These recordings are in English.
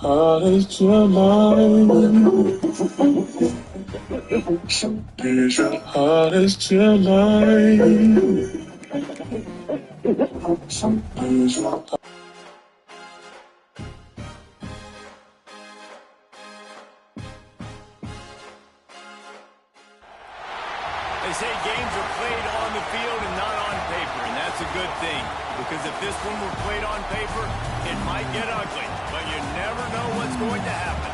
How is your life? How is your life? They say games are played on the field and not on paper, and that's a good thing. Because if this one were played on paper, it might get ugly, but you never know what's going to happen.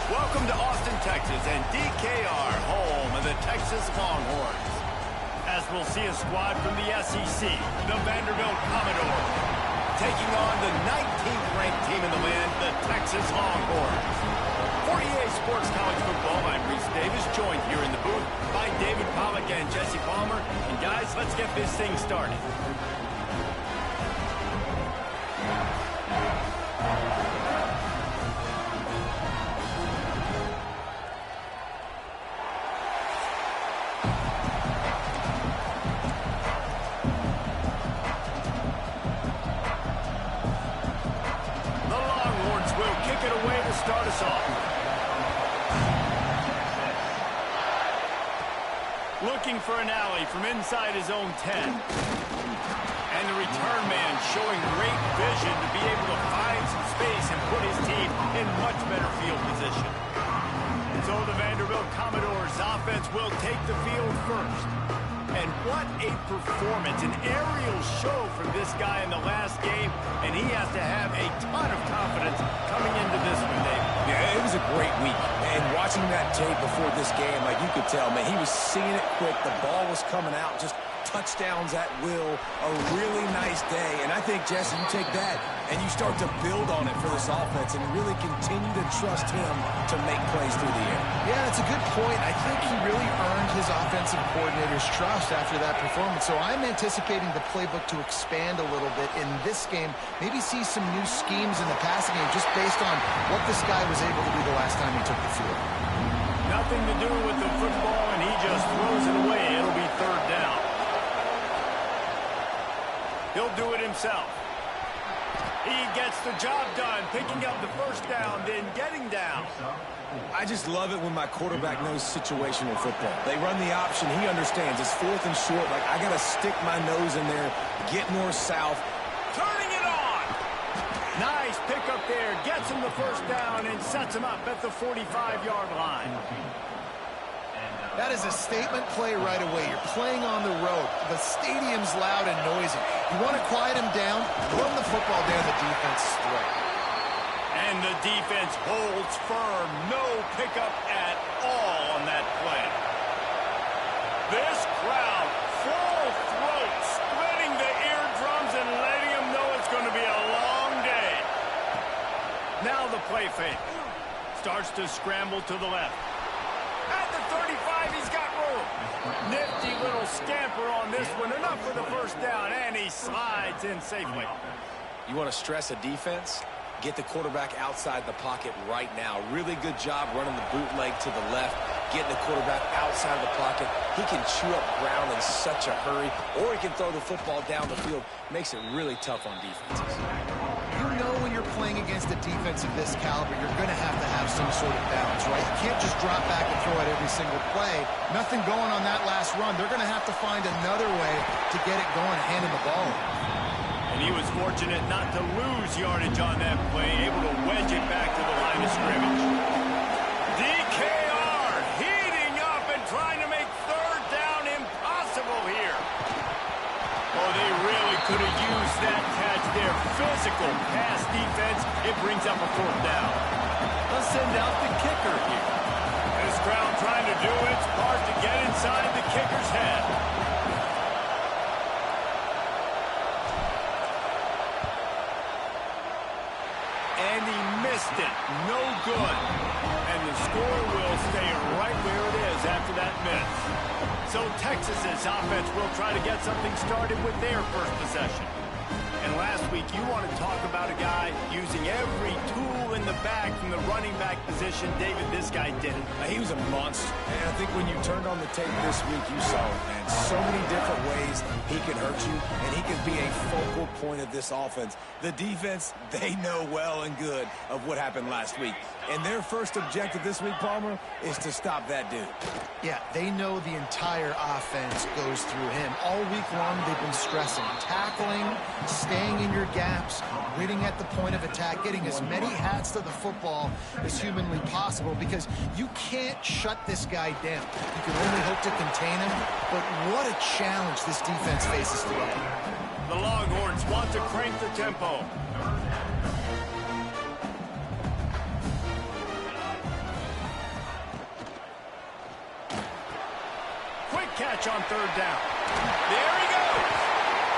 Welcome to Austin, Texas, and DKR, home of the Texas Longhorns. As we'll see a squad from the SEC, the Vanderbilt Commodores, taking on the 19th ranked team in the land, the Texas Longhorns. 48 Sports College Football, I'm Reese Davis, joined here in the booth by David Pollack and Jesse Palmer. And guys, let's get this thing started. The Longhorns will kick it away to start us off. Looking for an alley from inside his own 10. And the return man showing great vision to be able to find some space and put his team in much better field position. So the Vanderbilt Commodores offense will take the field first. And what a performance, an aerial show from this guy in the last game, and he has to have a ton of confidence coming into this one, David. Yeah, it was a great week. And watching that tape before this game, like you could tell, man, he was seeing it quick. The ball was coming out, just touchdowns at will. A really nice day. And I think, Jesse, you take that and you start to build on it for this offense and really continue to trust him to make plays through the air. Yeah, that's a good point. I think he really earned his offensive coordinator's trust after that performance. So I'm anticipating the playbook to expand a little bit in this game. Maybe see some new schemes in the passing game just based on what this guy was able to do the last time he took the field. Nothing to do with the football, and he just throws it away. It'll be third down. He'll do it himself. He gets the job done, picking up the first down, then getting down. I just love it when my quarterback knows situational football. They run the option. He understands. It's fourth and short. Like, I got to stick my nose in there, get north-south. Turning it on. Nice pickup there. Gets him the first down and sets him up at the 45-yard line. That is a statement play right away. You're playing on the road. The stadium's loud and noisy. You want to quiet him down, run the football down the defense's throat. And the defense holds firm. No pickup at all on that play. This crowd, full throat, splitting the eardrums and letting them know it's going to be a long day. Now the play fake. Starts to scramble to the left. At the 35, he's got room. Nifty little scamper on this one. Enough for the first down, and he slides in safely. You want to stress a defense? Get the quarterback outside the pocket right now. Really good job running the bootleg to the left, getting the quarterback outside of the pocket. He can chew up ground in such a hurry, or he can throw the football down the field. Makes it really tough on defenses. You know when you're playing against a defense of this caliber, you're going to have some sort of balance, right? You can't just drop back and throw it every single play. Nothing going on that last run. They're going to have to find another way to get it going, handing the ball. And he was fortunate not to lose yardage on that play, able to wedge it back to the line of scrimmage. DKR heating up and trying to make third down impossible here. Oh, they really could have used that catch there. Physical pass defense. It brings up a fourth down. Let's send out the kicker here. This crowd trying to do its part to get inside the kicker's head. Intercepted. No good. And the score will stay right where it is after that miss. So Texas's offense will try to get something started with their first possession. And last week, you want to talk about a guy using every tool in the bag from the running back position. David, this guy did it. He was a monster. And I think when you turned on the tape this week, you saw it, man. So many different ways he can hurt you, and he can be a focal point of this offense. The defense, they know well and good of what happened last week. And their first objective this week, Palmer, is to stop that dude. Yeah, they know the entire offense goes through him. All week long, they've been stressing, tackling, staying in your gaps, waiting at the point of attack, getting as many hats to the football as humanly possible, because you can't shut this guy down. You can only hope to contain him, but what a challenge this defense faces today. The Longhorns want to crank the tempo. Quick catch on third down. There he goes.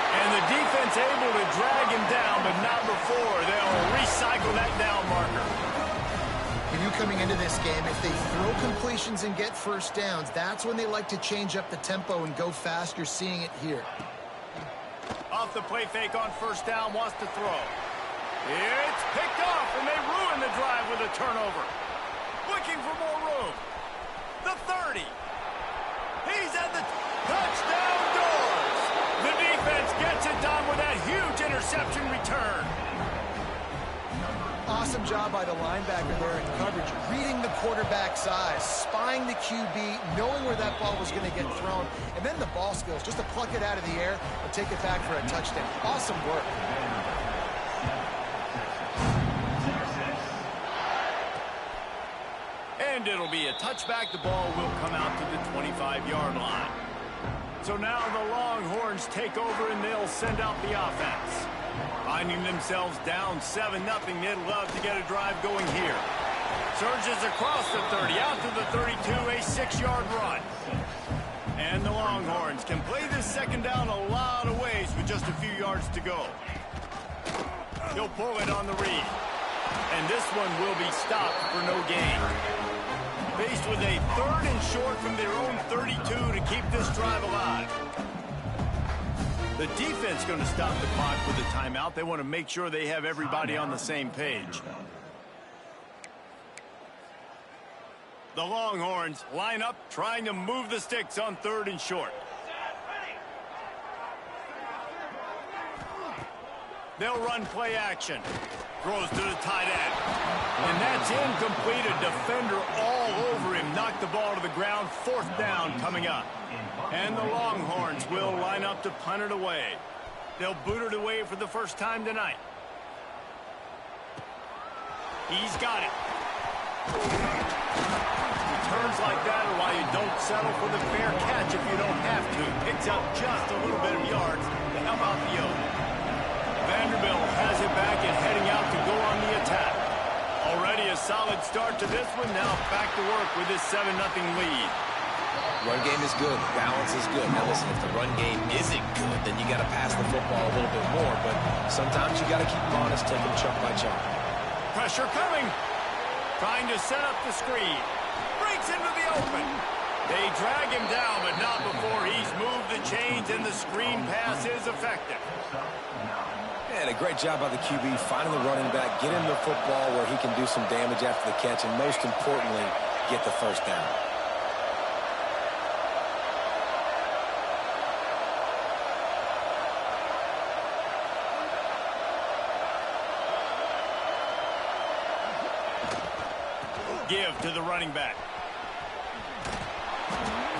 And the defense able to drag him down, but not before. They'll recycle that down marker. You knew coming into this game, if they throw completions and get first downs, that's when they like to change up the tempo and go fast. You're seeing it here. Off the play fake on first down, wants to throw. It's picked off, and they ruin the drive with a turnover. Looking for more room. The 30. He's at the touchdown doors. The defense gets it done with that huge interception return. Awesome job by the linebacker there in coverage, reading the quarterback's eyes, spying the QB, knowing where that ball was going to get thrown, and then the ball skills, just to pluck it out of the air and take it back for a touchdown. Awesome work. And it'll be a touchback. The ball will come out to the 25-yard line. So now the Longhorns take over, and they'll send out the offense. Finding themselves down 7-0, they'd love to get a drive going here. Surges across the 30, out to the 32, a 6-yard run. And the Longhorns can play this second down a lot of ways with just a few yards to go. He'll pull it on the read. And this one will be stopped for no gain. Faced with a 3rd and short from their own 32 to keep this drive alive. The defense going to stop the clock with a timeout. They want to make sure they have everybody on the same page. The Longhorns line up, trying to move the sticks on 3rd and short. They'll run play action. Throws to the tight end. And that's incomplete. A defender all over him. Knocked the ball to the ground. 4th down coming up. And the Longhorns will line up to punt it away. They'll boot it away for the first time tonight. He's got it. Returns like that are why you don't settle for the fair catch if you don't have to. Picks up just a little bit of yards to help out the yoke. Vanderbilt has it back and heading out to go on the attack. Already a solid start to this one. Now back to work with this 7-0 lead. Run game is good. Balance is good. Now listen, if the run game isn't good, then you got to pass the football a little bit more. But sometimes you got to keep them honest, take them chunk by chunk. Pressure coming. Trying to set up the screen. Breaks into the open. They drag him down, but not before he's moved the chains, and the screen pass is effective. And a great job by the QB finding the running back, get him the football where he can do some damage after the catch, and most importantly, get the first down. Give to the running back.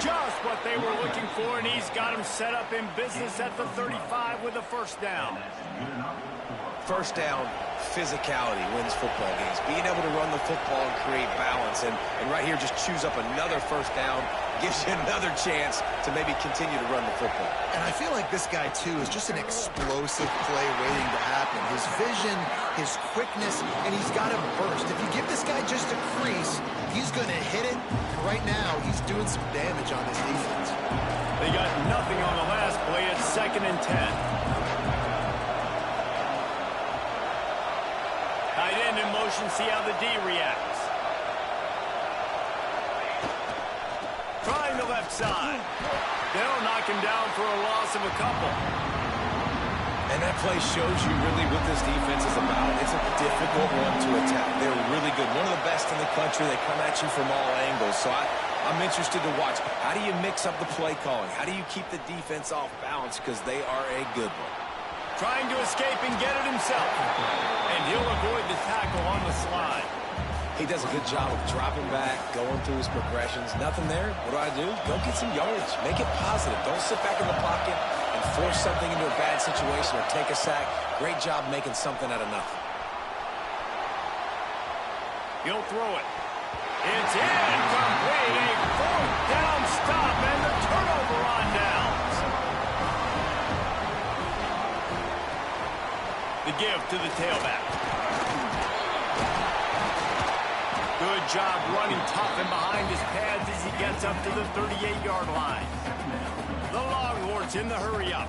Just what they were looking for, and he's got him set up in business at the 35 with a first down. First down, physicality wins football games. Being able to run the football and create balance. And right here, just choose up another first down. Gives you another chance to maybe continue to run the football. And I feel like this guy, too, is just an explosive play waiting to happen. His vision, his quickness, and he's got a burst. If you give this guy just a crease, he's going to hit it. And right now, he's doing some damage on this defense. They got nothing on the last play. It's 2nd and 10. Tight end in motion, see how the D reacts. Trying the left side. They'll knock him down for a loss of a couple. And that play shows you really what this defense is about. It's a difficult one to attack. They're really good. One of the best in the country. They come at you from all angles. So I'm interested to watch. How do you mix up the play calling? How do you keep the defense off balance? Because they are a good one. Trying to escape and get it himself. And he'll avoid the tackle on the slide. He does a good job of dropping back, going through his progressions. Nothing there. What do? Go get some yards. Make it positive. Don't sit back in the pocket and force something into a bad situation or take a sack. Great job making something out of nothing. He'll throw it. It's incomplete. A fourth down stop and the turnover on downs. The give to the tailback. Good job running tough and behind his pads as he gets up to the 38-yard line. The Longhorns in the hurry-up.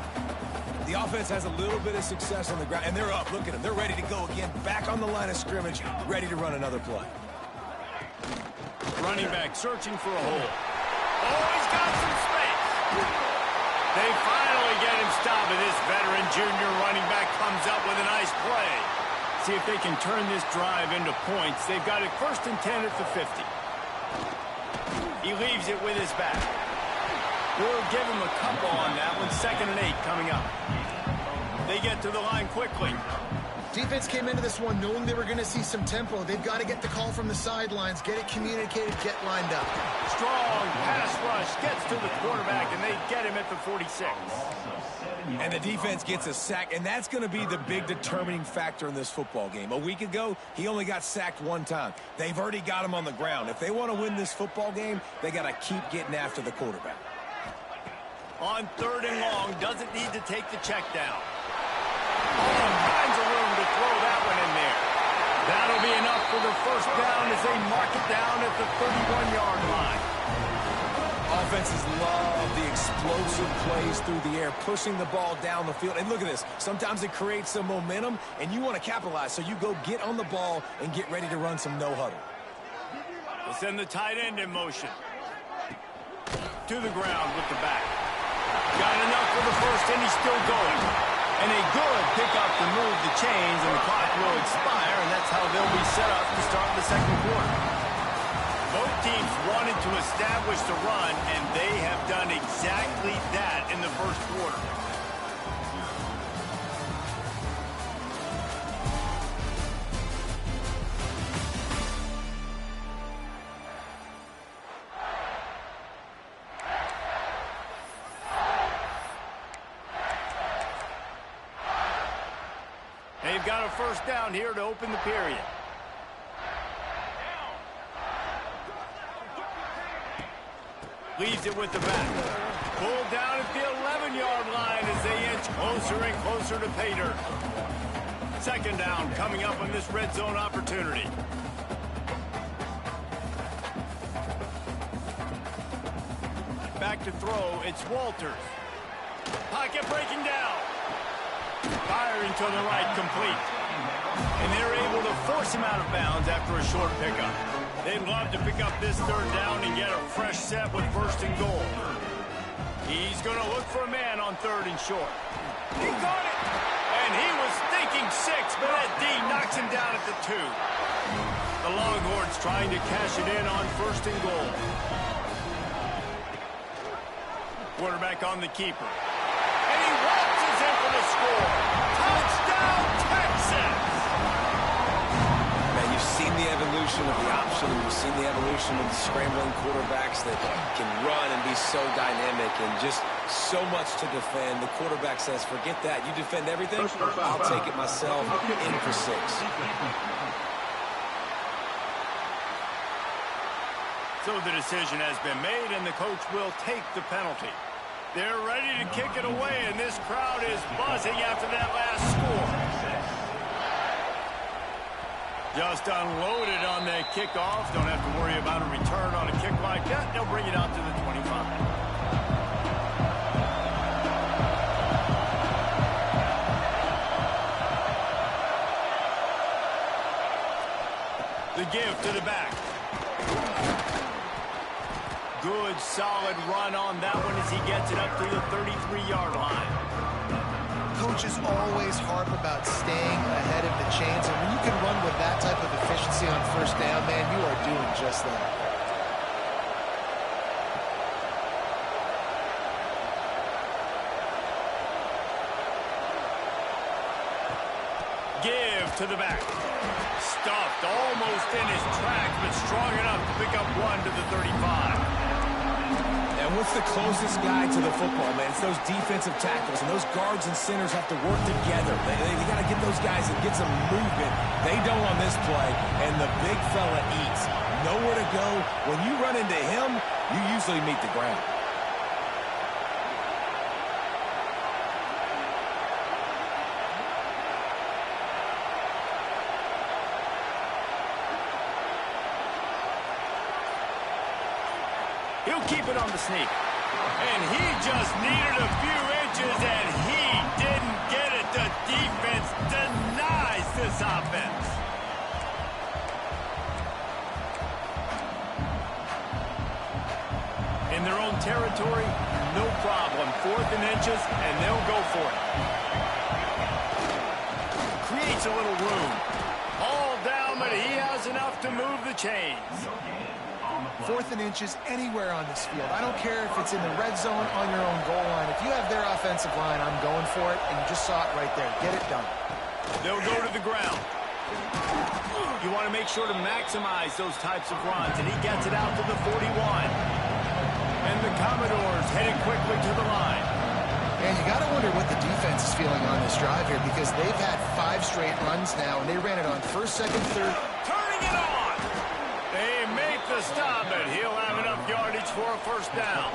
The offense has a little bit of success on the ground, and they're up. Look at them. They're ready to go again. Back on the line of scrimmage, ready to run another play. Running back searching for a hole. Oh, he's got some space. They finally get him stopped, and this veteran junior running back comes up with a nice play. See if they can turn this drive into points. They've got it 1st and 10 at the 50. He leaves it with his back. We'll give him a couple on that one. 2nd and 8 coming up. They get to the line quickly. Defense came into this one knowing they were going to see some tempo. They've got to get the call from the sidelines, get it communicated, get lined up. Strong pass rush gets to the quarterback, and they get him at the 46. And the defense gets a sack, and that's going to be the big determining factor in this football game. A week ago, he only got sacked 1 time. They've already got him on the ground. If they want to win this football game, they got to keep getting after the quarterback. On 3rd and long, doesn't need to take the check down. All kinds of room to throw that one in there. That'll be enough for the 1st down as they mark it down at the 31-yard line. Offenses love the explosive plays through the air, pushing the ball down the field. And look at this. Sometimes it creates some momentum, and you want to capitalize. So you go get on the ball and get ready to run some no-huddle. We'll send the tight end in motion. To the ground with the back. Got enough for the 1st, and he's still going. And a good pickup to move the chains, and the clock will expire, and that's how they'll be set up to start the 2nd quarter. Both teams wanted to establish the run, and they have done exactly that in the 1st quarter. They've got a 1st down here to open the period. Leaves it with the back. Pulled down at the 11-yard line as they inch closer and closer to pay dirt. 2nd down coming up on this red zone opportunity. Back to throw, it's Walters. Pocket breaking down. Firing to the right, complete. And they're able to force him out of bounds after a short pickup. They'd love to pick up this 3rd down and get a fresh set with 1st and goal. He's going to look for a man on 3rd and short. He got it! And he was thinking 6, but that D knocks him down at the 2. The Longhorns trying to cash it in on 1st and goal. Quarterback on the keeper. And he waltzes in for the score. Touchdown, Texas! Man, you've seen the evolution of the option. You've seen the evolution of the scrambling quarterbacks that can run and be so dynamic and just so much to defend. The quarterback says, forget that. You defend everything, I'll take it myself. In for 6. So the decision has been made, and the coach will take the penalty. They're ready to kick it away, and this crowd is buzzing after that last score. Just unloaded on that kickoff. Don't have to worry about a return on a kick like that. They'll bring it out to the 25. give to the back. Good, solid run on that one as he gets it up to the 33-yard line. Coaches always harp about staying ahead of the chains, and when you can run with that type of efficiency on first down, man, you are doing just that. Give to the back. Stuffed almost in his tracks, but strong enough to pick up one to the 35. And what's the closest guy to the football, man? It's those defensive tackles, and those guards and centers have to work together. They got to get those guys and get some movement. They don't on this play, and the big fella eats. Nowhere to go. When you run into him, you usually meet the ground. He'll keep it on the sneak. And he just needed a few inches, and he didn't get it. The defense denies this offense. In their own territory, no problem. 4th and inches, and they'll go for it. Creates a little room. All down, but he has enough to move the chains. 4th and inches anywhere on this field. I don't care if it's in the red zone on your own goal line. If you have their offensive line, I'm going for it, and you just saw it right there. Get it done. They'll go to the ground. You want to make sure to maximize those types of runs, and he gets it out to the 41. And the Commodores headed quickly to the line. And you got to wonder what the defense is feeling on this drive here, because they've had 5 straight runs now, and they ran it on 1st, 2nd, 3rd. Turning it on! They make the stop, and he'll have enough yardage for a 1st down.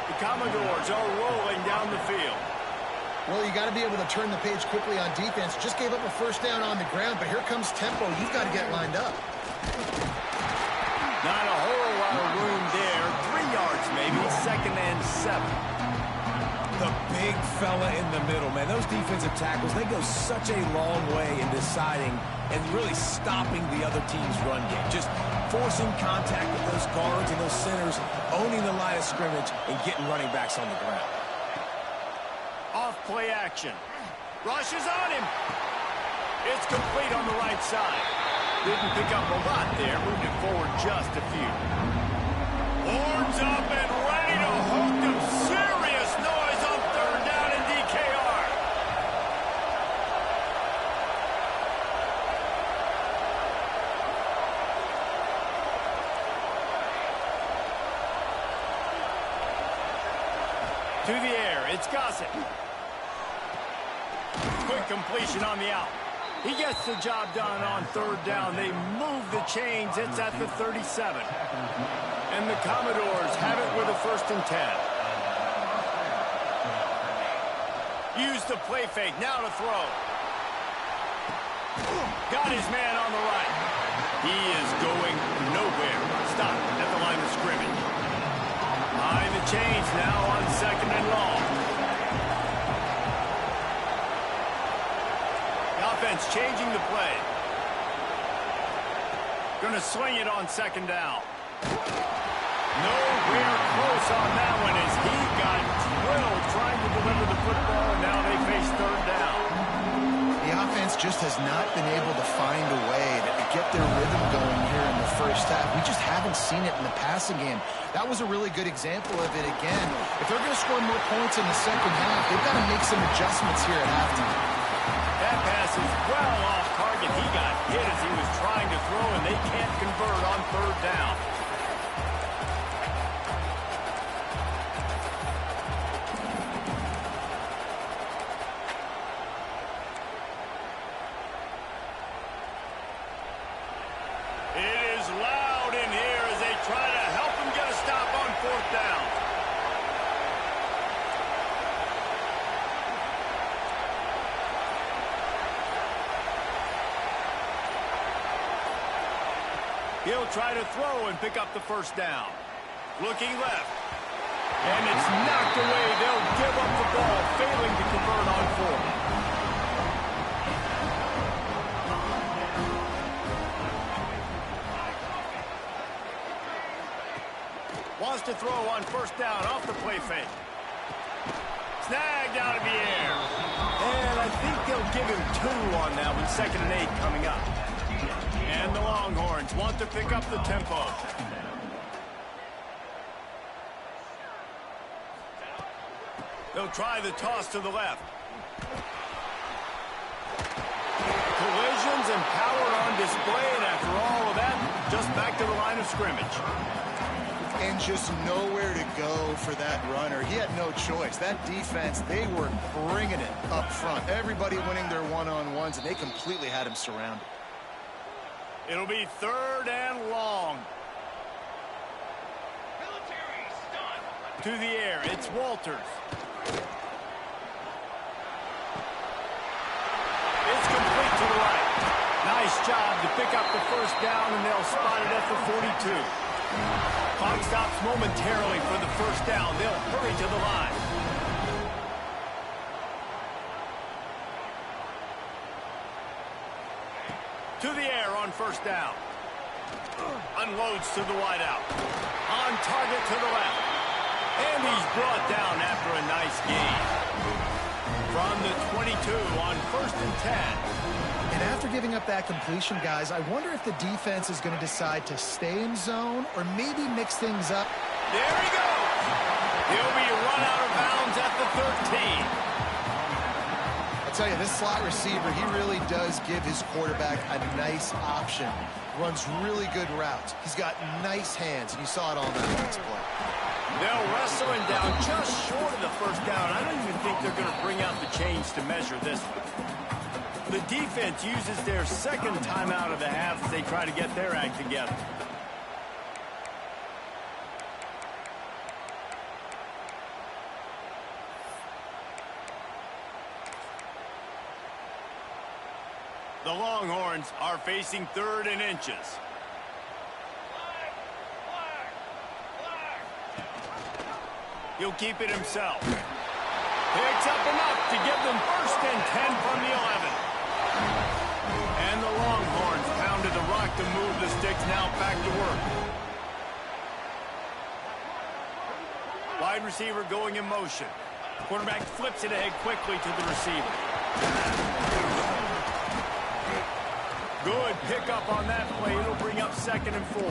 The Commodores are rolling down the field. Well, you got to be able to turn the page quickly on defense. Just gave up a 1st down on the ground, but here comes tempo. You've got to get lined up. Not a whole lot of room there. 3 yards maybe, 2nd and 7. The big fella in the middle, man. Those defensive tackles, they go such a long way in deciding and really stopping the other team's run game. Just forcing contact with those guards and those centers, owning the line of scrimmage, and getting running backs on the ground. Off play action. Rushes on him. It's complete on the right side. Didn't pick up a lot there. Moved it forward just a few. Horns up and ready to hook them. Serious noise on 3rd down in DKR. To the air. It's Gossett. Quick completion on the out. He gets the job done on 3rd down. They move the chains. It's at the 37. And the Commodores have it with a 1st and 10. Use the play fake. Now to throw. Got his man on the right. He is going nowhere. Stop at the line of scrimmage. Behind the chains now on 2nd and long. Offense changing the play. Gonna swing it on 2nd down. Nowhere close on that one as he got drilled trying to deliver the football, and now they face 3rd down. The offense just has not been able to find a way to get their rhythm going here in the 1st half. We just haven't seen it in the passing game. That was a really good example of it again. If they're going to score more points in the 2nd half, they've got to make some adjustments here at halftime. That pass is well off target. He got hit as he was trying to throw, and they can't convert on 3rd down. It is loud in here as they try to help him get a stop on 4th down. He'll try to throw and pick up the 1st down. Looking left. And it's knocked away. They'll give up the ball, failing to convert on 4th. Wants to throw on first down off the play fake. Snagged out of the air. And I think they'll give him 2 on that one. 2nd and 8 coming up. And the Longhorns want to pick up the tempo. They'll try the toss to the left. Collisions and power on display, and after all of that, just back to the line of scrimmage. And just nowhere to go for that runner. He had no choice. That defense, they were bringing it up front. Everybody winning their one-on-ones, and they completely had him surrounded. It'll be 3rd and long. To the air, it's Walters. It's complete to the right. Nice job to pick up the first down, and they'll spot it at the 42. Clock stops momentarily for the first down. They'll hurry to the line. To the air on first down. Unloads to the wideout. On target to the left. And he's brought down after a nice gain. From the 22 on 1st and 10. And after giving up that completion, guys, I wonder if the defense is going to decide to stay in zone or maybe mix things up. There he goes. He'll be run out of bounds at the 13. I tell you, this slot receiver, he really does give his quarterback a nice option. Runs really good routes. He's got nice hands, and you saw it all in that last play. They'll wrestle him down just short of the first down. I don't even think they're going to bring out the chains to measure this one. The defense uses their 2nd timeout of the half as they try to get their act together. The Longhorns are facing 3rd and inches. He'll keep it himself. Picks up enough to give them 1st and 10 from the 11. And the Longhorns pounded the rock to move the sticks, now back to work. Wide receiver going in motion. Quarterback flips it ahead quickly to the receiver. Good pickup on that play. It'll bring up 2nd and 4.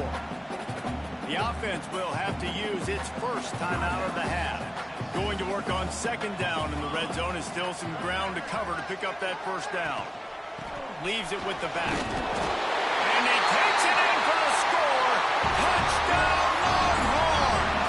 The offense will have to use its first timeout of the half. Going to work on 2nd down in the red zone is still some ground to cover to pick up that first down. Leaves it with the back. And he takes it in for the score. Touchdown, Longhorns!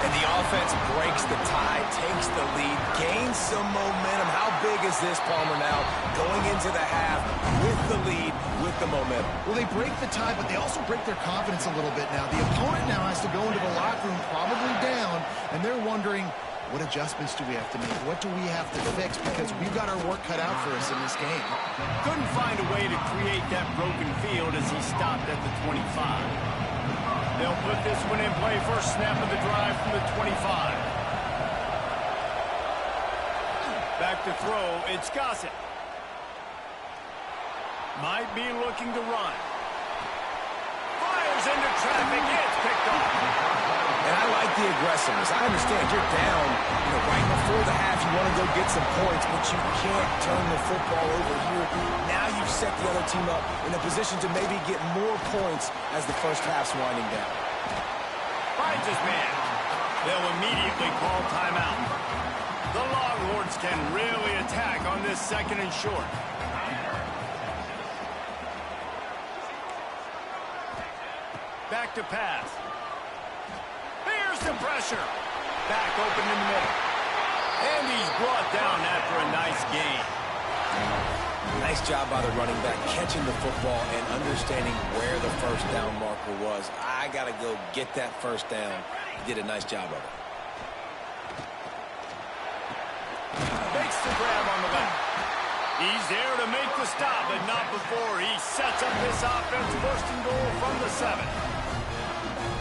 And the offense breaks the tie, takes the lead, gains some momentum. How big is this, Palmer, now? Going into the half with the lead, with the momentum. Well, they break the tie, but they also break their confidence a little bit now. The opponent now has to go into the locker room probably down, and they're wondering, what adjustments do we have to make? What do we have to fix? Because we've got our work cut out for us in this game. Couldn't find a way to create that broken field as he stopped at the 25. They'll put this one in play. First snap of the drive from the 25. Back to throw, it's Gossett. Might be looking to run. Fires into traffic, it's picked off. And I like the aggressiveness. I understand you're down, right before the half. You want to go get some points, but you can't turn the football over here. Now you've set the other team up in a position to maybe get more points as the first half's winding down. Finds his man. They'll immediately call timeout. The Longhorns can really attack on this 2nd and short. Back to pass. Here's the pressure. Back open in the middle. And he's brought down after a nice gain. Nice job by the running back, catching the football and understanding where the first down marker was. I got to go get that first down. He did a nice job of it. Makes the grab on the left. He's there to make the stop, but not before he sets up this offense. 1st and goal from the 7.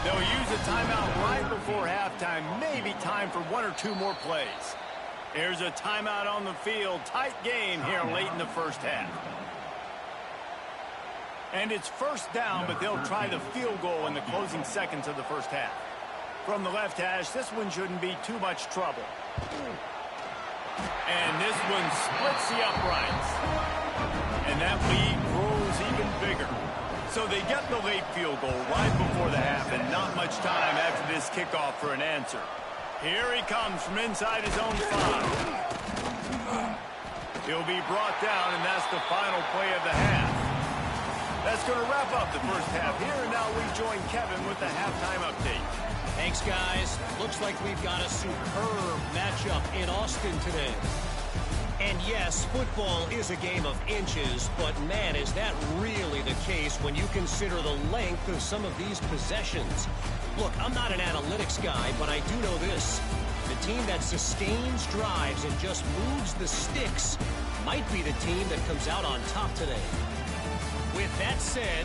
They'll use a timeout right before halftime. Maybe time for 1 or 2 more plays. Here's a timeout on the field. Tight game here late in the first half. And it's first down, but they'll try the field goal in the closing seconds of the first half. From the left hash, this one shouldn't be too much trouble. And this one splits the uprights. And that lead grows even bigger. So they get the late field goal right before the half, and not much time after this kickoff for an answer. Here he comes from inside his own 5. He'll be brought down, and that's the final play of the half. That's going to wrap up the first half here, and now we join Kevin with the halftime update. Thanks, guys. Looks like we've got a superb matchup in Austin today. And yes, football is a game of inches, but man, is that really the case when you consider the length of some of these possessions. Look, I'm not an analytics guy, but I do know this. The team that sustains drives and just moves the sticks might be the team that comes out on top today. With that said,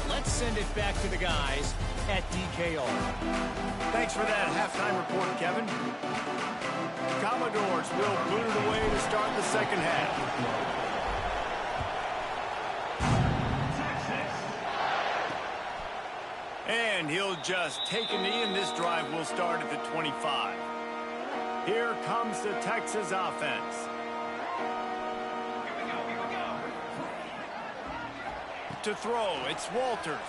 let's send it back to the guys at DKR. Thanks for that halftime report, Kevin. Commodores will boot it away to start the second half. And he'll just take a knee, and this drive will start at the 25. Here comes the Texas offense. To throw, it's Walters.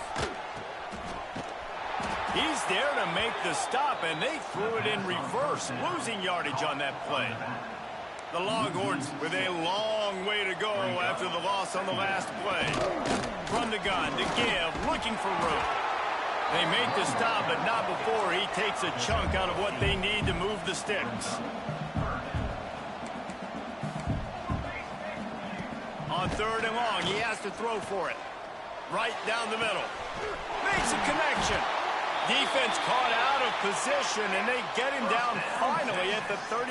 He's there to make the stop, and they threw it in reverse, losing yardage on that play. The Longhorns with a long way to go after the loss on the last play. From the gun to give, looking for room. They make the stop, but not before he takes a chunk out of what they need to move the sticks. On 3rd and long, he has to throw for it. Right down the middle. Makes a connection. Defense caught out of position, and they get him down finally at the 38.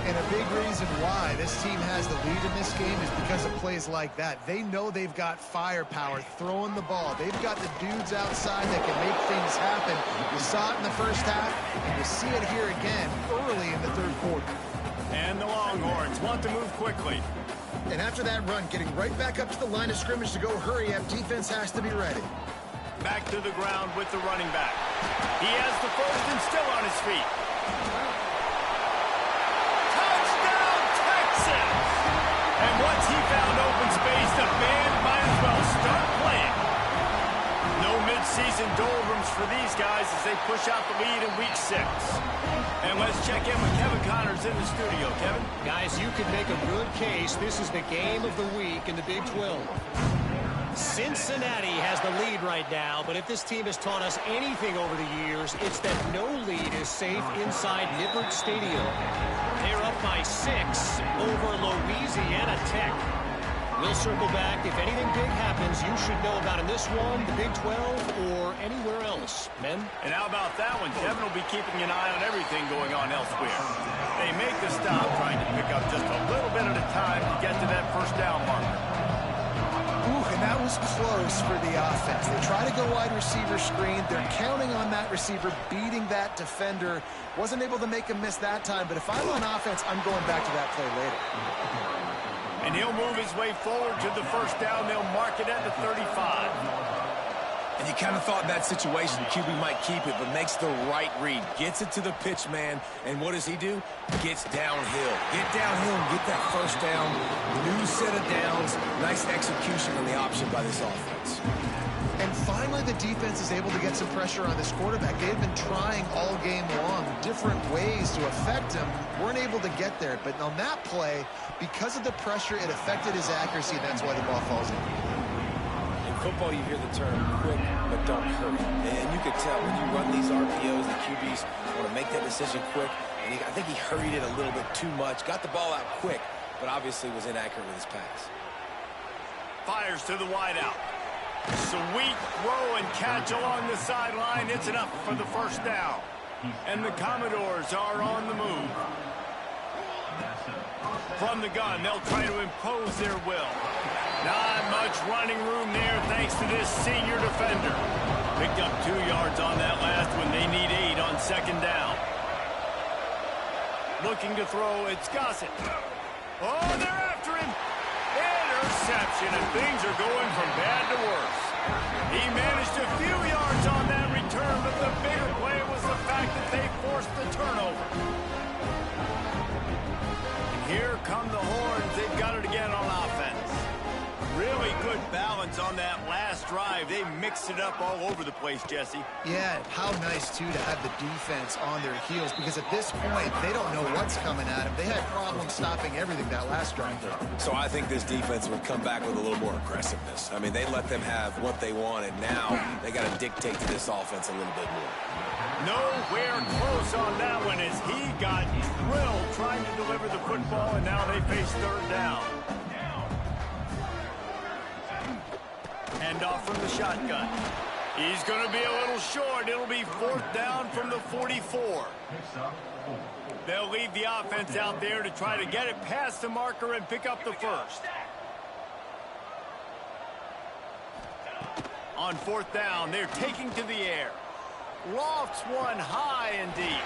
And a big reason why this team has the lead in this game is because of plays like that. They know they've got firepower throwing the ball. They've got the dudes outside that can make things happen. You saw it in the first half, and you see it here again early in the 3rd quarter. And the Longhorns want to move quickly. And after that run, getting right back up to the line of scrimmage to go hurry up, defense has to be ready. Back to the ground with the running back. He has the first and still on his feet. Touchdown, Texas! And once he found open space, the band might as well start playing. No midseason doldrums for these guys as they push out the lead in week 6. And let's check in with Kevin Connors in the studio. Kevin? Guys, you could make a good case. This is the game of the week in the Big 12. Cincinnati has the lead right now, but if this team has taught us anything over the years, it's that no lead is safe inside Nippert Stadium. They're up by 6 over Louisiana Tech. We'll circle back. If anything big happens, you should know about in this one, the Big 12, or anywhere else. Men? And how about that one? Kevin will be keeping an eye on everything going on elsewhere. They make the stop, trying to pick up just a little bit at a time to get to that first down marker. Ooh, and that was close for the offense. They try to go wide receiver screen. They're counting on that receiver beating that defender. Wasn't able to make him miss that time, but if I'm on offense, I'm going back to that play later. And he'll move his way forward to the first down. They'll mark it at the 35. And you kind of thought in that situation QB might keep it, but makes the right read. Gets it to the pitch man, and what does he do? Gets downhill. Get downhill and get that first down. New set of downs. Nice execution on the option by this offense. And finally, the defense is able to get some pressure on this quarterback. They've been trying all game long different ways to affect him. Weren't able to get there. But on that play, because of the pressure, it affected his accuracy, and that's why the ball falls in. In football, you hear the term quick, but don't hurry. And you could tell when you run these RPOs, the QBs want to make that decision quick. And I think he hurried it a little bit too much. Got the ball out quick, but obviously was inaccurate with his pass. Fires to the wideout. Sweet throw and catch along the sideline. It's enough for the first down. And the Commodores are on the move. From the gun, they'll try to impose their will. Not much running room there thanks to this senior defender. Picked up 2 yards on that last one. They need 8 on second down. Looking to throw, it's Gossett. Oh, they're after him. interception, and things are going from bad to worse. He managed a few yards on that return, but the bigger play was the fact that they forced the turnover. And here come the Horns. They've got it again on offense. Really good balance on that last drive. They mixed it up all over the place, Jesse. Yeah, how nice, too, to have the defense on their heels, because at this point, they don't know what's coming at them. They had problems stopping everything that last drive. So I think this defense would come back with a little more aggressiveness. I mean, they let them have what they want, and now they got to dictate to this offense a little bit more. Nowhere close on that one as he got drilled trying to deliver the football, and now they face third down. Hand off from the shotgun. He's going to be a little short. It'll be fourth down from the 44. They'll leave the offense out there to try to get it past the marker and pick up the first. On fourth down, they're taking to the air. Lofts one high and deep.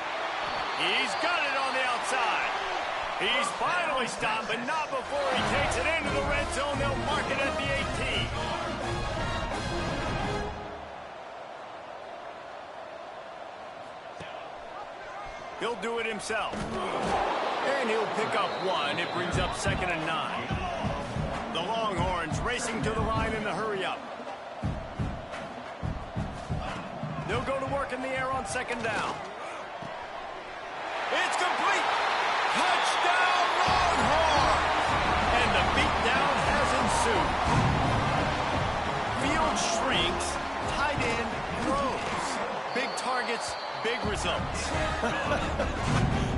He's got it on the outside. He's finally stopped, but not before he takes it into the red zone. They'll mark it at the 18. He'll do it himself. And he'll pick up one. It brings up 2nd and 9. The Longhorns racing to the line in the hurry-up. They'll go to work in the air on 2nd down. It's complete. Touchdown, Longhorns! And the beatdown has ensued. Field shrinks, tight end grows. Big targets, big results.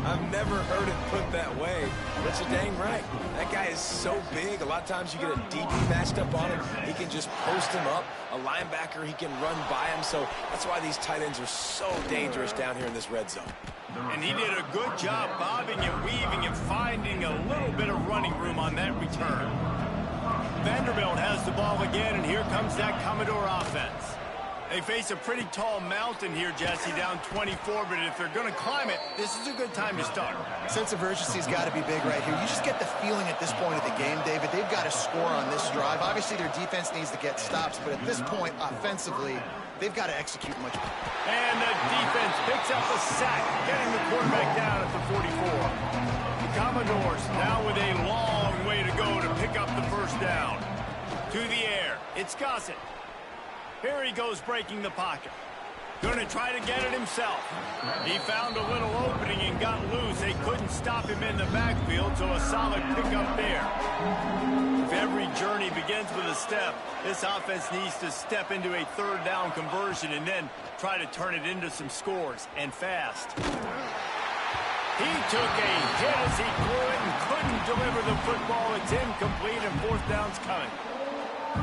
I've never heard it put that way, but you're dang right. That guy is so big. A lot of times you get a DB matched up on him. He can just post him up. A linebacker, he can run by him. So that's why these tight ends are so dangerous down here in this red zone. And he did a good job bobbing and weaving and finding a little bit of running room on that return. Vanderbilt has the ball again, and here comes that Commodore offense. They face a pretty tall mountain here, Jesse, down 24, but if they're going to climb it, this is a good time to start. Sense of urgency's got to be big right here. You just get the feeling at this point of the game, David, they've got to score on this drive. Obviously, their defense needs to get stops, but at this point, offensively, they've got to execute much better. And the defense picks up a sack, getting the quarterback down at the 44. The Commodores now with a long way to go to pick up the first down. To the air, it's Gossett. Here he goes breaking the pocket. Going to try to get it himself. He found a little opening and got loose. They couldn't stop him in the backfield, so a solid pickup there. If every journey begins with a step, this offense needs to step into a third down conversion and then try to turn it into some scores, and fast. He took a hit as he threw it and couldn't deliver the football. It's incomplete, and fourth down's coming.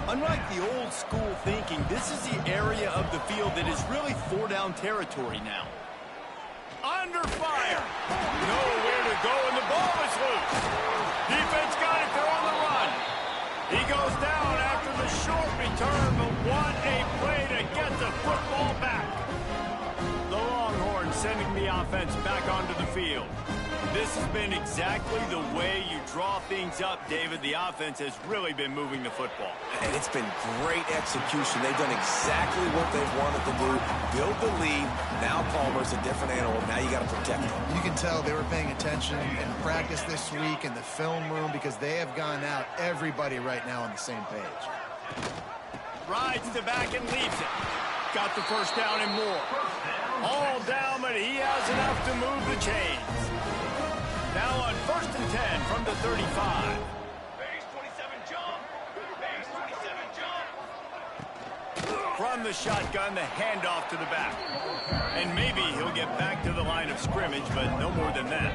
Unlike the old school thinking, this is the area of the field that is really four-down territory now. Under fire. Nowhere to go, and the ball is loose. Defense got it. They're on the run. He goes down after the short return, but what a play to get the football back. The Longhorns sending the offense back onto the field. This has been exactly the way you draw things up, David. The offense has really been moving the football. And it's been great execution. They've done exactly what they've wanted to do. Build the lead. Now Palmer's a different animal. Now you got to protect him. You can tell they were paying attention in practice this week in the film room because they have gone out, everybody right now on the same page. Rides the back and leaves it. Got the first down and more. All down, but he has enough to move the chains. Now on 1st and 10 from the 35. Base 27 jump. Base 27 jump. From the shotgun, the handoff to the back. And maybe he'll get back to the line of scrimmage, but no more than that.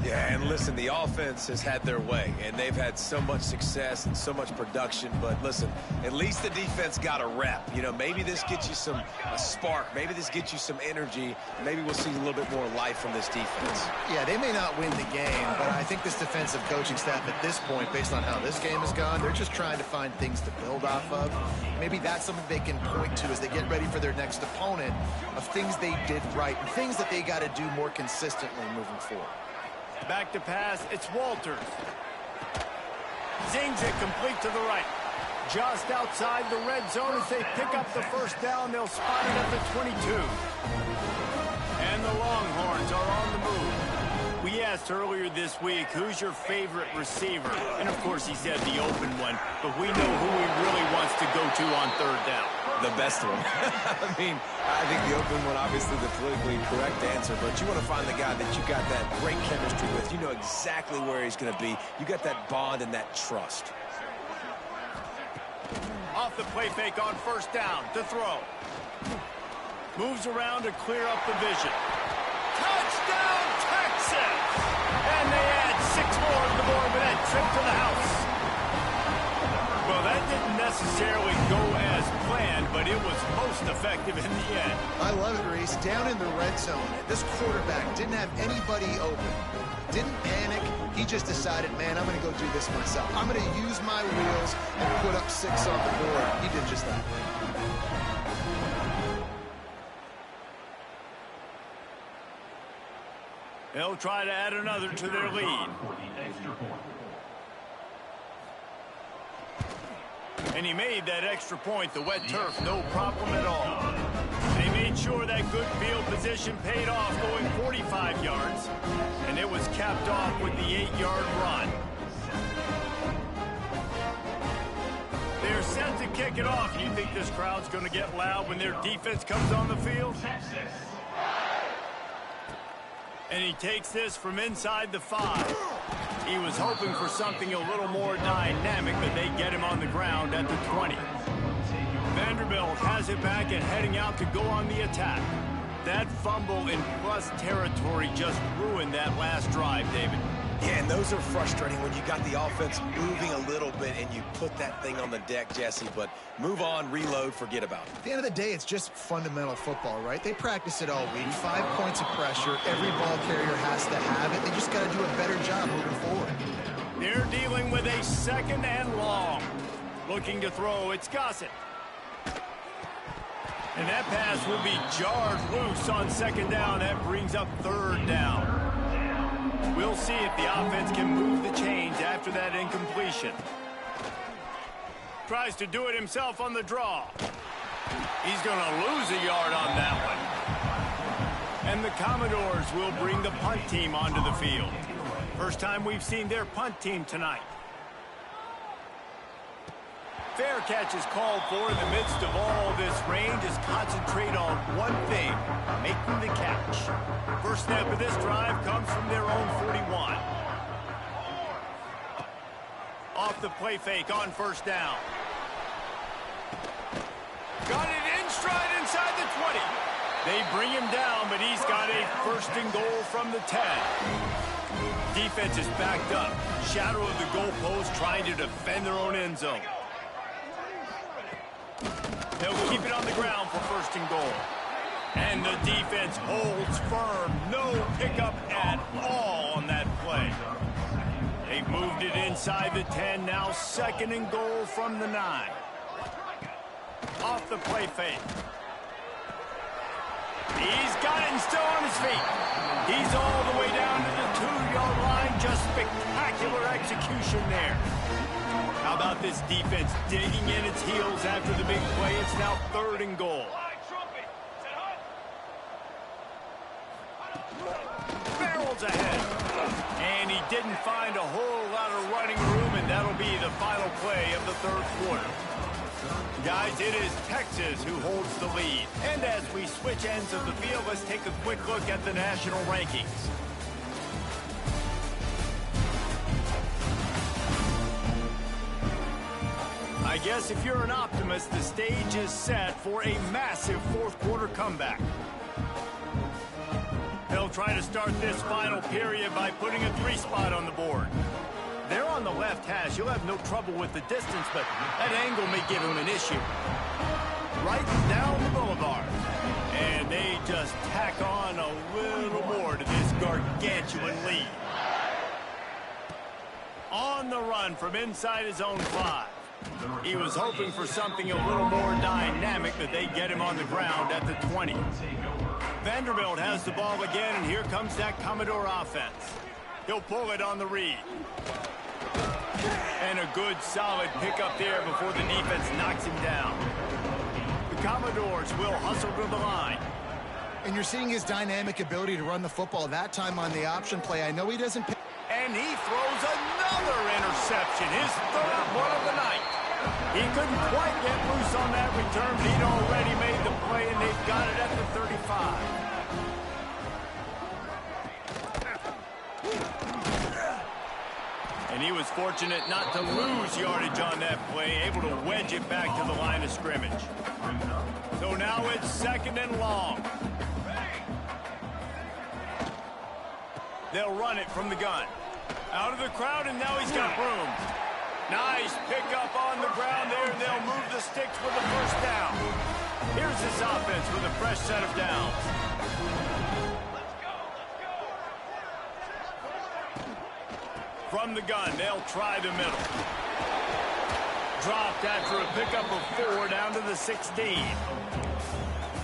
Yeah, and listen, the offense has had their way, and they've had so much success and so much production. But listen, at least the defense got a rep. You know, maybe this gets you a spark. Maybe this gets you some energy. Maybe we'll see a little bit more life from this defense. Yeah, they may not win the game, but I think this defensive coaching staff at this point, based on how this game has gone, they're just trying to find things to build off of. Maybe that's something they can point to as they get ready for their next opponent of things they did right and things that they got to do more consistently moving forward. Back to pass, it's Walters. Zings it complete to the right. Just outside the red zone as they pick up the first down. They'll spot it at the 22. And the Longhorns are on the move. We asked earlier this week, who's your favorite receiver? And, of course, he said the open one. But we know who he really wants to go to on third down. The best one. I mean, I think the open one, obviously the politically correct answer, but you want to find the guy that you got that great chemistry with. You know exactly where he's going to be. You got that bond and that trust. Off the play fake on first down to throw. Moves around to clear up the vision. Touchdown, Texas! And they add 6 more to the board with that trip to the house. Well, that didn't necessarily go as planned, but it was most effective in the end. I love it, Reese. Down in the red zone, this quarterback didn't have anybody open. Didn't panic. He just decided, man, I'm going to go do this myself. I'm going to use my wheels and put up 6 on the board. He did just that. They'll try to add another to their lead. And he made that extra point, the wet turf, no problem at all. They made sure that good field position paid off, going 45 yards. And it was capped off with the 8-yard run. They're set to kick it off. You think this crowd's going to get loud when their defense comes on the field? And he takes this from inside the 5. He was hoping for something a little more dynamic, but they get him on the ground at the 20. Vanderbilt has it back and heading out to go on the attack. That fumble in plus territory just ruined that last drive, David. Yeah, and those are frustrating when you got the offense moving a little bit and you put that thing on the deck, Jesse. But move on, reload, forget about it. At the end of the day, it's just fundamental football, right? They practice it all week. 5 points of pressure. Every ball carrier has to have it. They just got to do a better job moving forward. They're dealing with a 2nd and long. Looking to throw, it's Gossett. And that pass will be jarred loose on 2nd down. That brings up 3rd down. We'll see if the offense can move the chains after that incompletion. Tries to do it himself on the draw. He's going to lose a yard on that one. And the Commodores will bring the punt team onto the field. First time we've seen their punt team tonight. Fair catch is called for. In the midst of all this rain, just concentrate on one thing, making the catch. First snap of this drive comes from their own 41. Off the play fake on first down. Got it in stride inside the 20. They bring him down, but he's got a 1st and goal from the 10. Defense is backed up. Shadow of the goalpost trying to defend their own end zone. They'll keep it on the ground for 1st and goal. And the defense holds firm. No pickup at all on that play. They've moved it inside the 10. Now 2nd and goal from the 9. Off the play fake. He's got it and still on his feet. He's all the way down to the 2-yard line. Just spectacular execution there. How about this defense digging in its heels after the big play? It's now 3rd and goal. Barrels ahead. And he didn't find a whole lot of running room, and that'll be the final play of the 3rd quarter. Guys, it is Texas who holds the lead. And as we switch ends of the field, let's take a quick look at the national rankings. I guess if you're an optimist, the stage is set for a massive 4th quarter comeback. They'll try to start this final period by putting a 3 spot on the board. They're on the left hash. You'll have no trouble with the distance, but that angle may give him an issue. Right down the boulevard. And they just tack on a little more to this gargantuan lead. On the run from inside his own 5. He was hoping for something a little more dynamic, but they get him on the ground at the 20. Vanderbilt has the ball again, and here comes that Commodore offense. He'll pull it on the read. And a good, solid pickup there before the defense knocks him down. The Commodores will hustle to the line. And you're seeing his dynamic ability to run the football. That time on the option play, I know he doesn't pick. And he throws another interception, his third one of the night. He couldn't quite get loose on that return, but he'd already made the play, and they've got it at the 35. And he was fortunate not to lose yardage on that play, able to wedge it back to the line of scrimmage. So now it's 2nd and long. They'll run it from the gun. Out of the crowd, and now he's got room. Nice pickup on the ground there, and they'll move the sticks for the first down. Here's this offense with a fresh set of downs. From the gun, they'll try the middle. Dropped after a pickup of 4 down to the 16.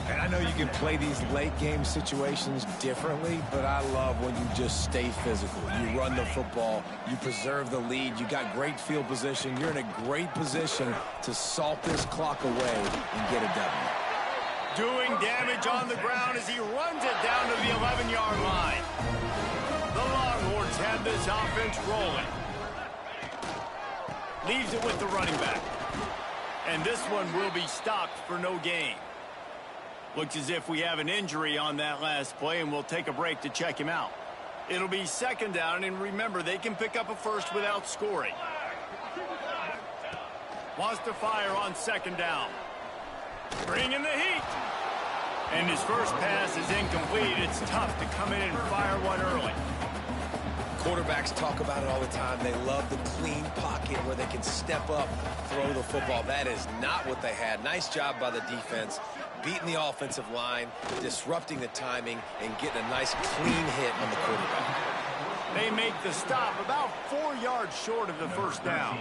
And I know you can play these late-game situations differently, but I love when you just stay physical. You run the football, you preserve the lead, you got great field position. You're in a great position to salt this clock away and get a W. Doing damage on the ground as he runs it down to the 11-yard line. The Longhorns have this offense rolling. Leaves it with the running back. And this one will be stopped for no gain. Looks as if we have an injury on that last play, and we'll take a break to check him out. It'll be 2nd down, and remember, they can pick up a first without scoring. Wants to fire on 2nd down. Bringing the heat. And his first pass is incomplete. It's tough to come in and fire one early. Quarterbacks talk about it all the time. They love the clean pocket where they can step up, throw the football. That is not what they had. Nice job by the defense, beating the offensive line, disrupting the timing, and getting a nice clean hit on the quarterback. They make the stop about 4 yards short of the first down.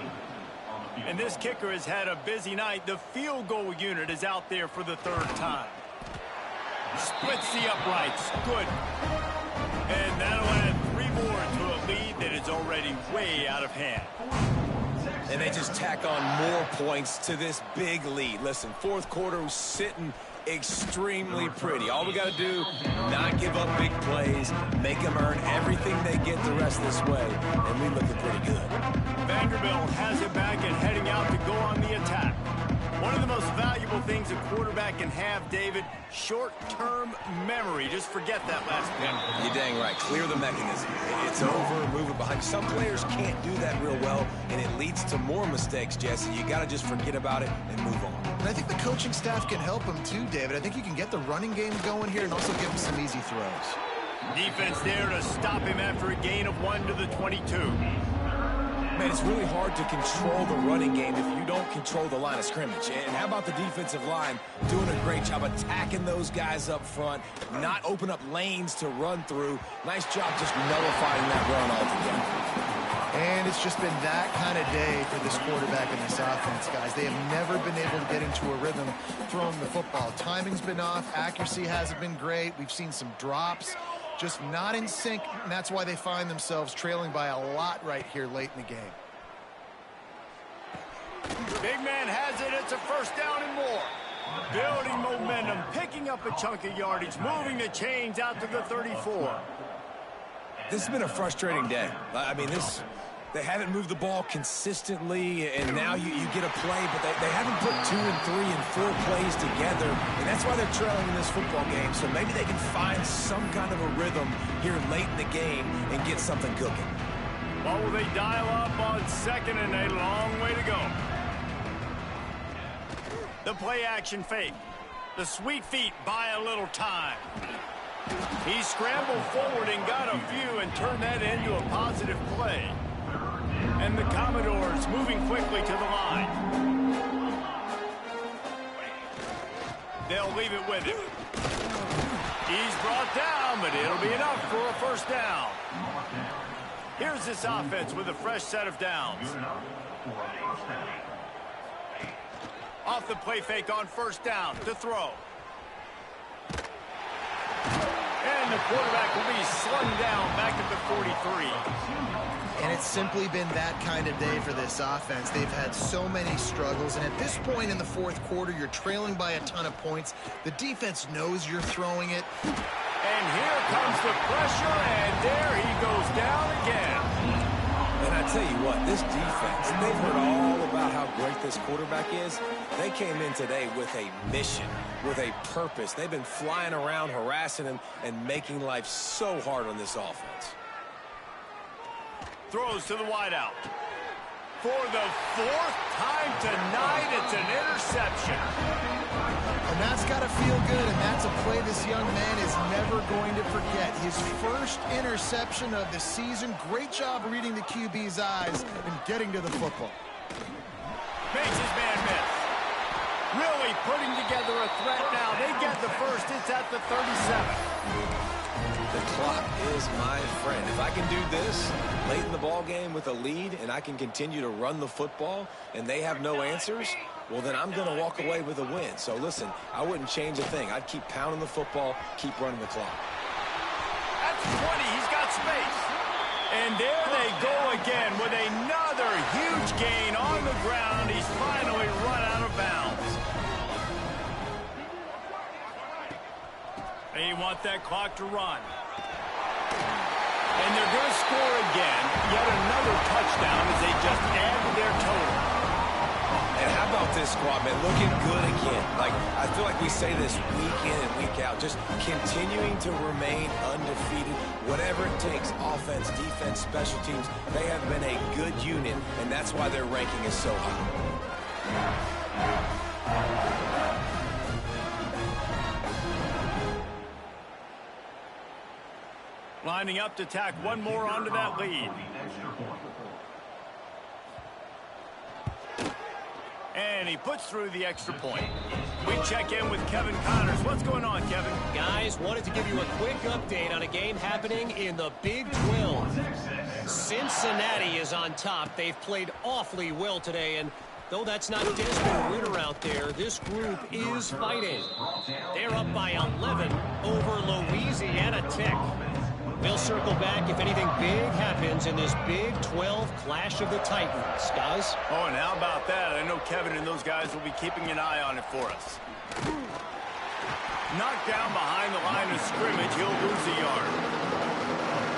And this kicker has had a busy night. The field goal unit is out there for the 3rd time. Splits the uprights. Good. And that'll add 3 more to a lead that is already way out of hand. And they just tack on more points to this big lead. Listen, 4th quarter was sitting extremely pretty. All we got to do, not give up big plays, make them earn everything they get the rest of this way, and we looking pretty good. Vanderbilt has it back and heading out to go on the attack. One of the most valuable things a quarterback can have, David, short-term memory. Just forget that last pick. You're dang right. Clear the mechanism. It's over, move it behind. Some players can't do that real well, and it leads to more mistakes, Jesse. You got to just forget about it and move on. And I think the coaching staff can help him too, David. I think you can get the running game going here and also give him some easy throws. Defense there to stop him after a gain of 1 to the 22. Man, it's really hard to control the running game if you don't control the line of scrimmage. And how about the defensive line doing a great job attacking those guys up front, not open up lanes to run through. Nice job just nullifying that run altogether. And it's just been that kind of day for this quarterback and this offense, guys. They have never been able to get into a rhythm throwing the football. Timing's been off. Accuracy hasn't been great. We've seen some drops. Just not in sync, and that's why they find themselves trailing by a lot right here late in the game. Big man has it. It's a first down and more. Building momentum, picking up a chunk of yardage, moving the chains out to the 34. This has been a frustrating day. I mean, they haven't moved the ball consistently, and now you get a play, but they haven't put 2 and 3 and 4 plays together, and that's why they're trailing in this football game. So maybe they can find some kind of a rhythm here late in the game and get something cooking. What will they dial up on 2nd and a long way to go? The play action fake. The sweet feet buy a little time. He scrambled forward and got a few and turned that into a positive play. And the Commodores moving quickly to the line. They'll leave it with him. He's brought down, but it'll be enough for a first down. Here's this offense with a fresh set of downs. Off the play fake on first down to throw. And the quarterback will be slung down back at the 43. And it's simply been that kind of day for this offense. They've had so many struggles, and at this point in the fourth quarter, you're trailing by a ton of points. The defense knows you're throwing it. And here comes the pressure, and there he goes down again. And I tell you what, this defense, they've heard all about how great this quarterback is. They came in today with a mission, with a purpose. They've been flying around, harassing him, and making life so hard on this offense. Throws to the wideout. For the fourth time tonight, it's an interception. And that's got to feel good, and that's a play this young man is never going to forget. His first interception of the season. Great job reading the QB's eyes and getting to the football. Makes his man miss. Really putting together a threat now. They get the first. It's at the 37. The clock is my friend. If I can do this late in the ball game with a lead and I can continue to run the football and they have no answers, well, then I'm going to walk away with a win. So, listen, I wouldn't change a thing. I'd keep pounding the football, keep running the clock. That's 20. He's got space. And there they go again with another huge gain on the ground. He's finally run out of bounds. They want that clock to run. And they're going to score again. Yet another touchdown as they just add to their total. And how about this squad, man? Looking good again. Like, I feel like we say this week in and week out. Just continuing to remain undefeated. Whatever it takes, offense, defense, special teams, they have been a good unit, and that's why their ranking is so high. Lining up to tack one more onto that lead. And he puts through the extra point. We check in with Kevin Connors. What's going on, Kevin? Guys, wanted to give you a quick update on a game happening in the Big 12. Cincinnati is on top. They've played awfully well today, and though that's not Desmond Ritter out there, this group is fighting. They're up by 11 over Louisiana Tech. We'll circle back if anything big happens in this Big 12 Clash of the Titans. Guys? Oh, and how about that? I know Kevin and those guys will be keeping an eye on it for us. Knocked down behind the line of scrimmage. He'll lose a yard.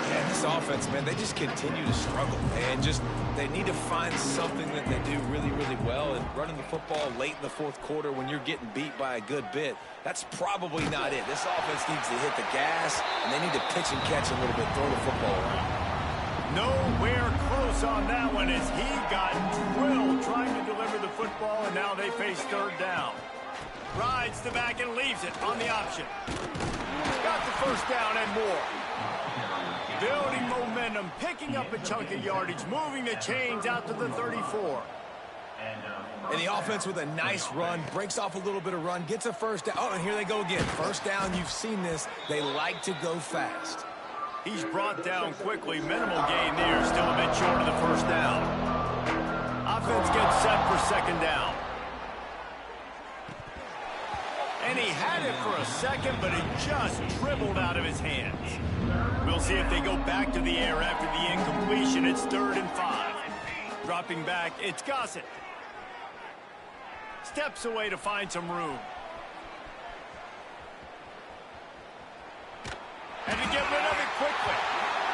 Yeah, this offense, man, they just continue to struggle. And just, they need to find something that they do really, really well. And running the football late in the fourth quarter when you're getting beat by a good bit, that's probably not it. This offense needs to hit the gas, and they need to pitch and catch a little bit, throw the football around. Nowhere close on that one as he got drilled trying to deliver the football, and now they face third down. Rides the back and leaves it on the option. Got the first down and more. Building momentum, picking up a chunk of yardage, moving the chains out to the 34. And the offense with a nice run, breaks off a little bit of run, gets a first down. Oh, and here they go again. First down, you've seen this. They like to go fast. He's brought down quickly. Minimal gain there, still a bit short of the first down. Offense gets set for second down. And he had it for a second, but it just dribbled out of his hands. We'll see if they go back to the air after the incompletion. It's 3rd and 5. Dropping back, it's Gossett. Steps away to find some room. And to get rid of it quickly.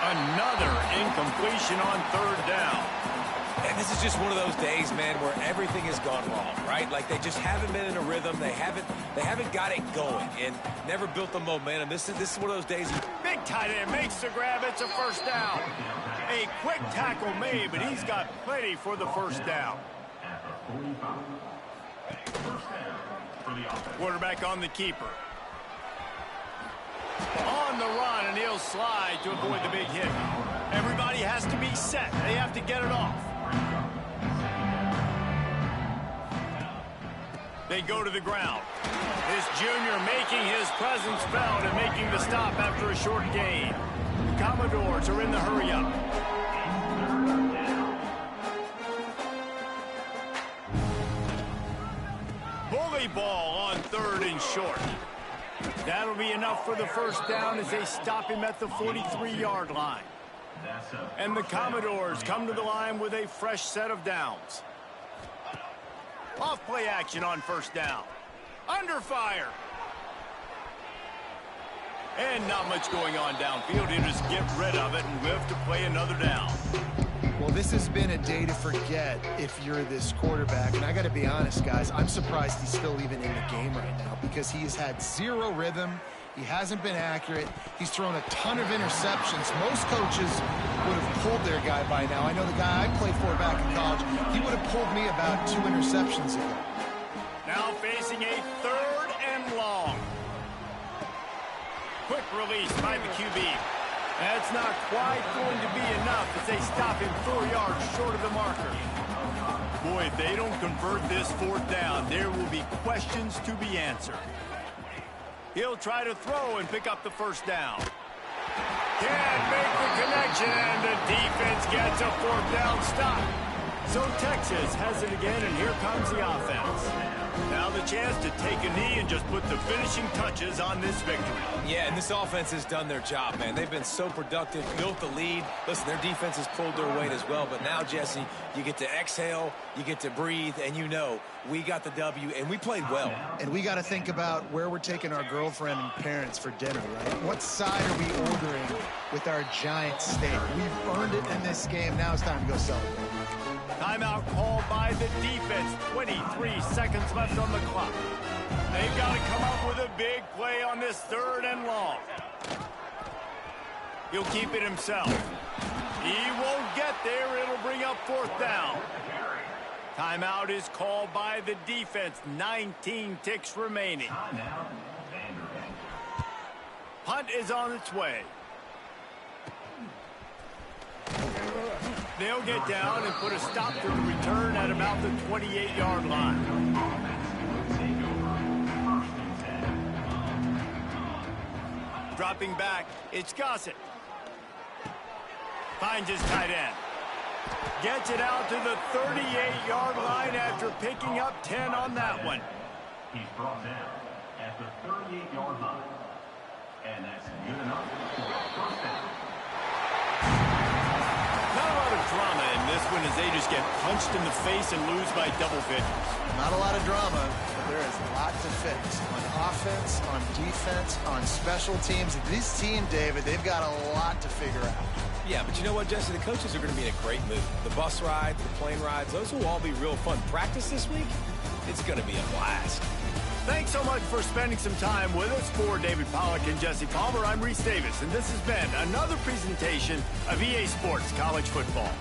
Another incompletion on 3rd down. And this is just one of those days, man, where everything has gone wrong, right? Like they just haven't been in a rhythm. They haven't got it going and never built the momentum. This is one of those days. Big tight end makes the grab. It's a first down. A quick tackle made, but he's got plenty for the first down. Quarterback on the keeper. On the run, and he'll slide to avoid the big hit. Everybody has to be set. They have to get it off. They go to the ground. This junior making his presence felt and making the stop after a short gain. The Commodores are in the hurry-up. Bully ball on 3rd and short. That'll be enough for the first down as they stop him at the 43-yard line. And the Commodores come to the line with a fresh set of downs. Off play action on first down. Under fire. And not much going on downfield. He'll just get rid of it and live to play another down. Well, this has been a day to forget if you're this quarterback. And I got to be honest, guys, I'm surprised he's still even in the game right now because he has had zero rhythm. He hasn't been accurate. He's thrown a ton of interceptions. Most coaches would have pulled their guy by now. I know the guy I played for back in college, he would have pulled me about 2 interceptions ago. Now facing a 3rd and long. Quick release by the QB. That's not quite going to be enough as they stop him 4 yards short of the marker. Boy, if they don't convert this 4th down, there will be questions to be answered. He'll try to throw and pick up the first down. Can't make the connection, and the defense gets a 4th down stop. So Texas has it again, and here comes the offense. Now the chance to take a knee and just put the finishing touches on this victory. Yeah, and this offense has done their job, man. They've been so productive, built the lead. Listen, their defense has pulled their weight as well. But now, Jesse, you get to exhale, you get to breathe, and you know we got the W, and we played well. And we got to think about where we're taking our girlfriend and parents for dinner, right? What side are we ordering with our giant steak? We've earned it in this game. Now it's time to go celebrate. Timeout called by the defense. 23 seconds left on the clock. They've got to come up with a big play on this 3rd and long. He'll keep it himself. He won't get there. It'll bring up 4th down. Timeout is called by the defense. 19 ticks remaining. Punt is on its way. They'll get down and put a stop to the return at about the 28-yard line. Dropping back, it's Gossett. Finds his tight end. Gets it out to the 38-yard line after picking up 10 on that one. He's brought down at the 38-yard line. And that's good enough for a first down. Not a lot of drama in this one as they just get punched in the face and lose by double figures. Not a lot of drama, but there is a lot to fix. On offense, on defense, on special teams. This team, David, they've got a lot to figure out. Yeah, but you know what, Jesse? The coaches are going to be in a great mood. The bus rides, the plane rides, those will all be real fun. Practice this week, it's going to be a blast. Thanks so much for spending some time with us. For David Pollack and Jesse Palmer, I'm Reese Davis, and this has been another presentation of EA Sports College Football.